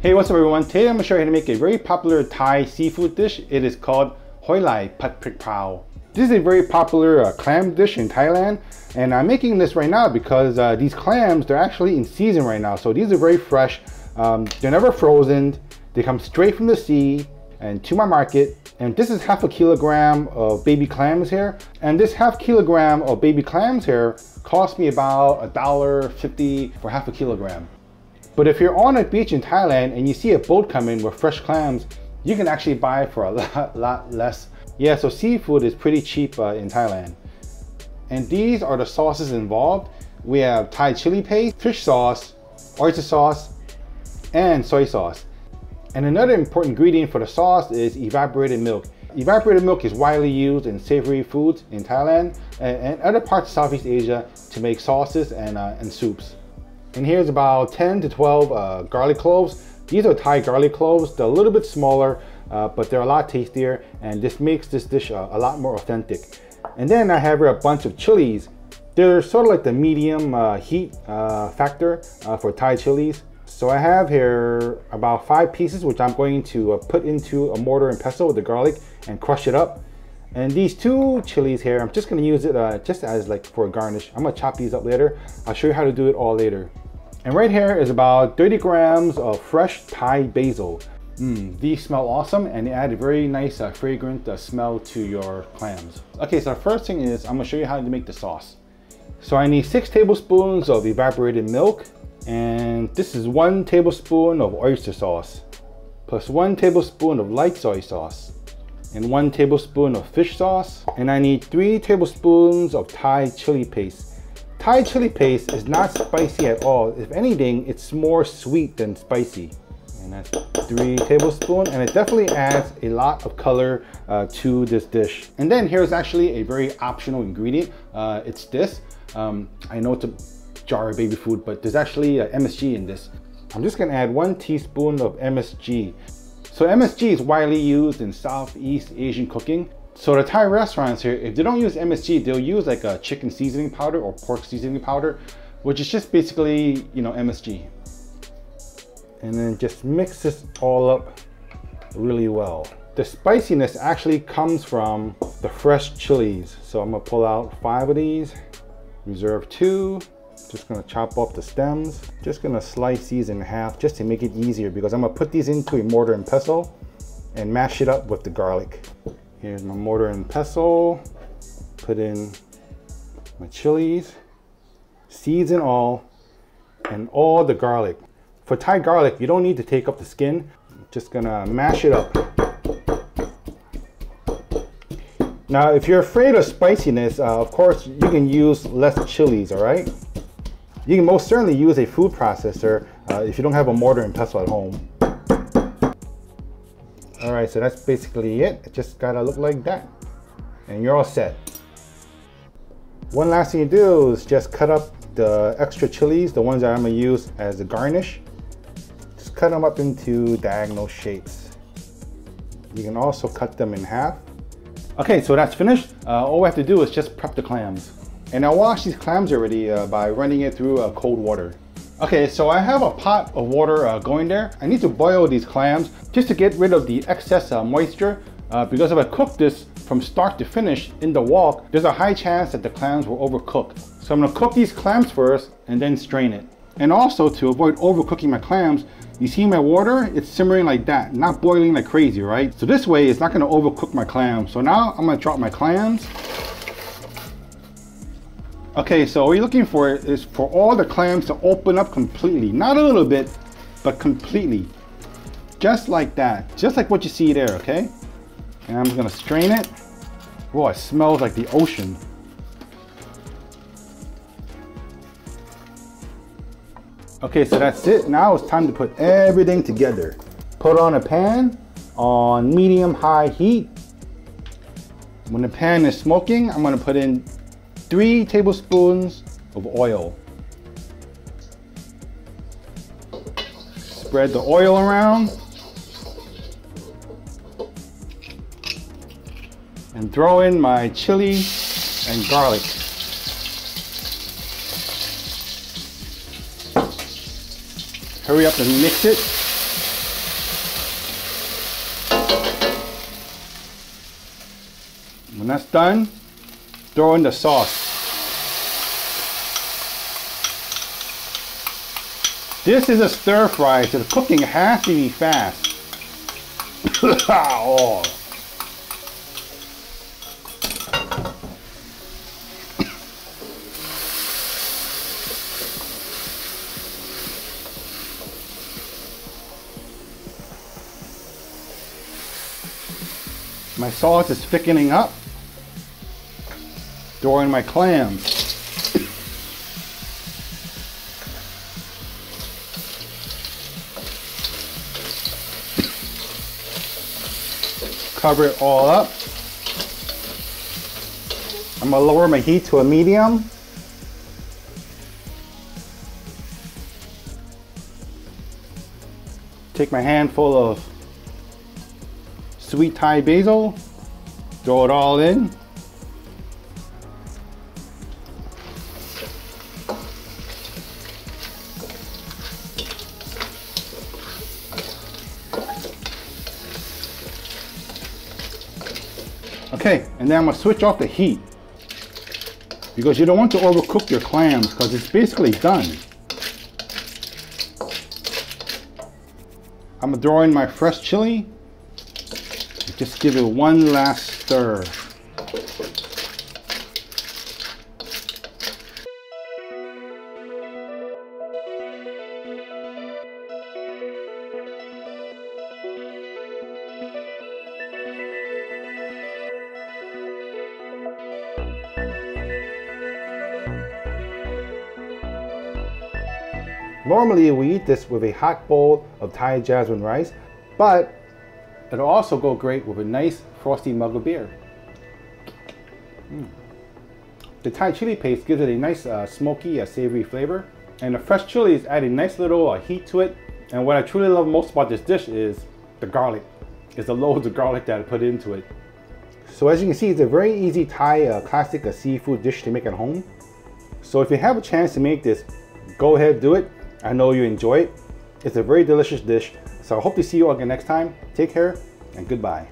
Hey, what's up everyone? Today I'm going to show you how to make a very popular Thai seafood dish. It is called Hoi Lai Pat Prik Pao. This is a very popular clam dish in Thailand, and I'm making this right now because these clams, they're actually in season right now. So these are very fresh. They're never frozen. They come straight from the sea and to my market. And this is half a kilogram of baby clams here. And this half kilogram of baby clams here cost me about $1.50 for half a kilogram. But if you're on a beach in Thailand and you see a boat coming with fresh clams, you can actually buy for a lot less. Yeah, so seafood is pretty cheap in Thailand. And these are the sauces involved. We have Thai chili paste, fish sauce, oyster sauce, and soy sauce. And another important ingredient for the sauce is evaporated milk. Evaporated milk is widely used in savory foods in Thailand and other parts of Southeast Asia to make sauces and soups. And here's about 10 to 12 garlic cloves. These are Thai garlic cloves. They're a little bit smaller, but they're a lot tastier, and this makes this dish a lot more authentic. And then I have here a bunch of chilies. They're sort of like the medium heat factor for Thai chilies. So I have here about 5 pieces, which I'm going to put into a mortar and pestle with the garlic and crush it up. And these 2 chilies here, I'm just gonna use it just as like for a garnish. I'm gonna chop these up later. I'll show you how to do it all later. And right here is about 30 grams of fresh Thai basil. These smell awesome, and they add a very nice fragrant smell to your clams. Okay, so the first thing is I'm gonna show you how to make the sauce. So I need 6 tablespoons of evaporated milk, and this is 1 tablespoon of oyster sauce, plus 1 tablespoon of light soy sauce, and 1 tablespoon of fish sauce, and I need 3 tablespoons of Thai chili paste. Thai chili paste is not spicy at all. If anything, it's more sweet than spicy. And that's 3 tablespoons, and it definitely adds a lot of color to this dish. And then here's actually a very optional ingredient. It's this. I know it's a jar of baby food, but there's actually MSG in this. I'm just gonna add 1 teaspoon of MSG. So MSG is widely used in Southeast Asian cooking. So the Thai restaurants here, if they don't use MSG, they'll use like a chicken seasoning powder or pork seasoning powder, which is just basically, you know, MSG. And then just mix this all up really well. The spiciness actually comes from the fresh chilies. So I'm gonna pull out 5 of these, reserve 2. Just gonna chop off the stems. Just gonna slice these in half just to make it easier, because I'm gonna put these into a mortar and pestle and mash it up with the garlic. Here's my mortar and pestle. Put in my chilies, seeds and all the garlic. For Thai garlic, you don't need to take up the skin. I'm just gonna mash it up. Now, if you're afraid of spiciness, of course, you can use less chilies, all right? You can most certainly use a food processor if you don't have a mortar and pestle at home. All right, so that's basically it. It just gotta look like that, and you're all set. One last thing to do is just cut up the extra chilies, the ones that I'm gonna use as a garnish. Just cut them up into diagonal shapes. You can also cut them in half. Okay, so that's finished. All we have to do is just prep the clams. And I washed these clams already by running it through cold water. Okay, so I have a pot of water going there. I need to boil these clams just to get rid of the excess moisture, because if I cook this from start to finish in the wok, there's a high chance that the clams will overcook. So I'm gonna cook these clams first and then strain it. And also, to avoid overcooking my clams, you see my water, it's simmering like that, not boiling like crazy, right? So this way it's not gonna overcook my clams. So now I'm gonna drop my clams. Okay, so what you're looking for is for all the clams to open up completely. Not a little bit, but completely. Just like that. Just like what you see there, okay? And I'm just gonna strain it. Whoa, it smells like the ocean. Okay, so that's it. Now it's time to put everything together. Put on a pan on medium-high heat. When the pan is smoking, I'm gonna put in 3 tablespoons of oil. Spread the oil around and throw in my chili and garlic. Hurry up and mix it. When that's done, throw in the sauce. This is a stir fry, so the cooking has to be fast. Oh. My sauce is thickening up. Throw in my clams. Cover it all up. I'm gonna lower my heat to a medium. Take my handful of sweet Thai basil, throw it all in. Okay, and then I'm gonna switch off the heat because you don't want to overcook your clams because it's basically done. I'm gonna throw in my fresh chili. Just give it one last stir. Normally we eat this with a hot bowl of Thai jasmine rice, but it'll also go great with a nice frosty mug of beer. The Thai chili paste gives it a nice smoky, savory flavor, and the fresh chilies add a nice little heat to it. And what I truly love most about this dish is the garlic. It's the loads of garlic that I put into it. So as you can see, it's a very easy Thai classic seafood dish to make at home. So if you have a chance to make this, go ahead, do it. I know you enjoy it. It's a very delicious dish. So I hope to see you all again next time. Take care and goodbye.